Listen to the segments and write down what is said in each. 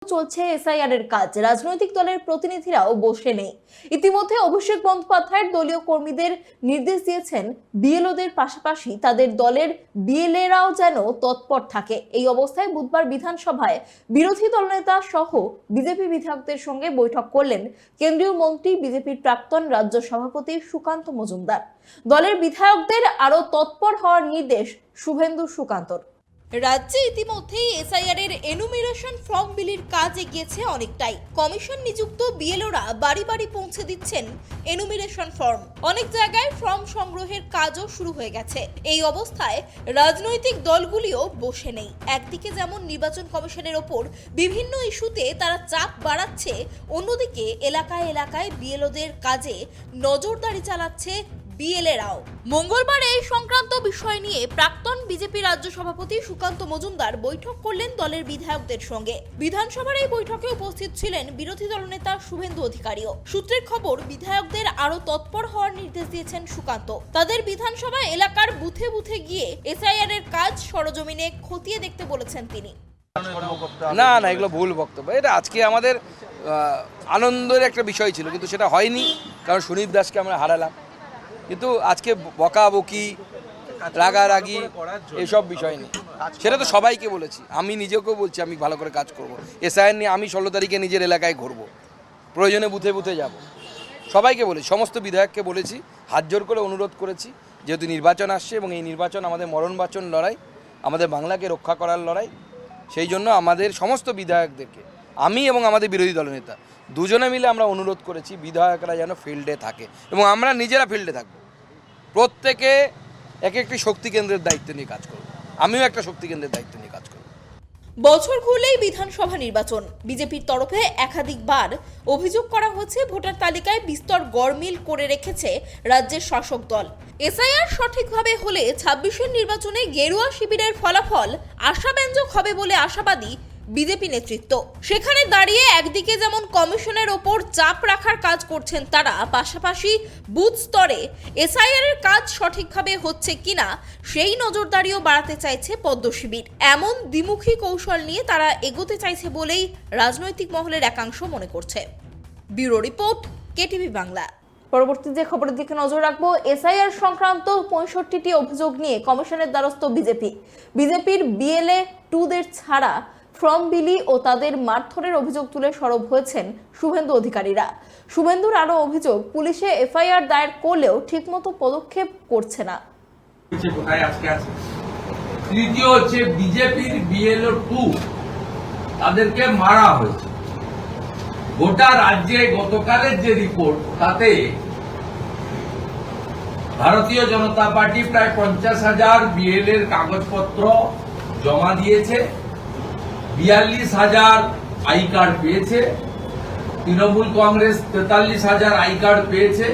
চলছে এসআইআর এর কাজ। রাজনৈতিক দলের প্রতিনিধিরাও বসে নেই। ইতিমধ্যে অভিষেক বন্দ্যোপাধ্যায়ের দলীয় কর্মীদের নির্দেশ দিয়েছেন বিএলওদের পাশাপাশি তাদের দলের বিএলএরাও যেন তৎপর থাকে। এই অবস্থায় বুধবার বিধানসভায় বিরোধী দলনেতা সহ বিজেপি বিধায়কদের সঙ্গে বৈঠক করলেন কেন্দ্রীয় মন্ত্রী বিজেপির প্রাক্তন রাজ্য সভাপতি সুকান্ত মজুমদার। দলের বিধায়কদের আরো তৎপর হওয়ার নির্দেশ শুভেন্দু সুকান্তর। রাজ্যে ইতিমধ্যেই এসআইআর এর এনুমিরেশন ফর্ম বিলির কাজ এগিয়েছে অনেকটাই। কমিশন নিযুক্ত বিএলওরা বাড়ি বাড়ি পৌঁছে দিচ্ছেন এনুমিরেশন ফর্ম। অনেক জায়গায় ফর্ম সংগ্রহের কাজও শুরু হয়ে গেছে। এই অবস্থায় রাজনৈতিক দলগুলিও বসে নেই। একদিকে যেমন নির্বাচন কমিশনের ওপর বিভিন্ন ইস্যুতে তারা চাপ বাড়াচ্ছে, অন্যদিকে এলাকায় এলাকায় বিএলওদের কাজে নজরদারি চালাচ্ছে বিএলএরাও। মঙ্গলবার এই সংক্রান্ত বিষয় নিয়ে প্রাক্তন বিজেপি রাজ্য সভাপতি সুকান্ত মজুমদার বৈঠক করলেন দলের বিধায়কদের সঙ্গে। বিধানসভার এই বৈঠকে উপস্থিত ছিলেন বিরোধী দলনেতা শুভেন্দু অধিকারীও। সূত্রের খবর, বিধায়কদের আরো তৎপর হওয়ার নির্দেশ দিয়েছেন সুকান্ত। তাদের বিধানসভা এলাকার বুথে বুথে গিয়ে এসআইআর এর কাজ সরজমিনে খতিয়ে দেখতে বলেছেন তিনি। না এগুলো ভুল বক্তব্য। এটা আজকে আমাদের আনন্দের একটা বিষয় ছিল, কিন্তু সেটা হয়নি, কারণ সুনীত দাসকে আমরা হারালাম। কিন্তু আজকে বকাবকি, রাগারাগি এসব বিষয় নেই, সেটা তো সবাইকে বলেছি। আমি নিজেকেও বলছি আমি ভালো করে কাজ করব। এসআইআর নিয়ে আমি 16 তারিখে নিজের এলাকায় ঘুরবো, প্রয়োজনে বুথে বুথে যাব। সবাইকে বলেছি, সমস্ত বিধায়ককে বলেছি, হাত জোর করে অনুরোধ করেছি, যেহেতু নির্বাচন আসছে এবং এই নির্বাচন আমাদের মরণবাচন লড়াই, আমাদের বাংলাকে রক্ষা করার লড়াই। সেই জন্য আমাদের সমস্ত বিধায়কদেরকে, আমি এবং আমাদের বিরোধী দলনেতা দুজনে মিলে আমরা অনুরোধ করেছি বিধায়করা যেন ফিল্ডে থাকে এবং আমরা নিজেরা ফিল্ডে থাকবো। প্রত্যেকে এক একটি শক্তি কেন্দ্রের দায়িত্ব নিয়ে কাজ করব। আমিও একটা শক্তি কেন্দ্রের দায়িত্ব নিয়ে কাজ করব। বছর ঘুরলেই বিধানসভা নির্বাচন। বিজেপির তরফে একাধিকবার অভিযোগ করা হয়েছে ভোটার তালিকায় বিস্তর গড়মিল করে রেখেছে রাজ্যের শাসক দল। এসআইআর সঠিকভাবে হলে 26-এর নির্বাচনে গেরুয়া শিবিরের ফলাফল আশাব্যঞ্জক হবে বলে আশাবাদী বিজেপি নেতৃত্ব। সেখানে দাঁড়িয়ে একদিকে যেমন কমিশনের ওপর চাপ রাখার কাজ করছেন তারা, পাশাপাশি বুথ স্তরে এসআইআর এর কাজ সঠিকভাবে হচ্ছে কিনা সেই নজরদারিও বাড়াতে চাইছে পদ্ম শিবির। এমন দ্বিমুখী কৌশল নিয়ে তারা এগোতে চাইছে বলেই রাজনৈতিক মহলের একাংশ মনে করছে। Bureau report, KTV Bangla. পরবর্তী যে খবরের দিকে নজর রাখবো, এসআইআর সংক্রান্ত 65টি অভিযোগ নিয়ে কমিশনের দ্বারস্থ বিজেপির বিএলএ 2দের ছাড়া ফর্ম বিলি ও তাদের মারধরের অভিযোগ তুলে সরব হয়েছেন শুভেন্দু অধিকারীরা। শুভেন্দুর আরো অভিযোগ, পুলিশে এফআইআর দায়ের করলেও ঠিকমতো পদক্ষেপ করছে না। তৃতীয় হচ্ছে বিজেপির বিএলও 2 তাদেরকে মারা হয়েছে। গোটা রাজ্যে গতকালের যে রিপোর্ট, তাতে ভারতীয় জনতা পার্টি প্রায় 50,000 বিএলএর কাগজপত্র জমা দিয়েছে, 42,000 আই কার্ড পেয়েছে, তৃণমূল কংগ্রেস 43,000 আই কার্ড পেয়েছে,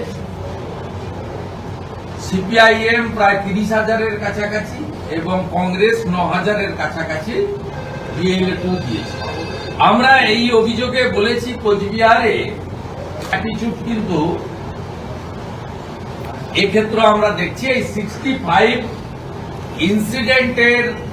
সিপিআইএম প্রায় 30,000-এর কাছাকাছি এবং কংগ্রেস 9,000-এর কাছাকাছি বিএলএ 2 দিয়েছে। আমরা এই অভিযোগে বলেছি কোচবিহারে অ্যাটিটিউড, কিন্তু এক্ষেত্রে আমরা দেখছি এই 65 ইনসিডেন্টের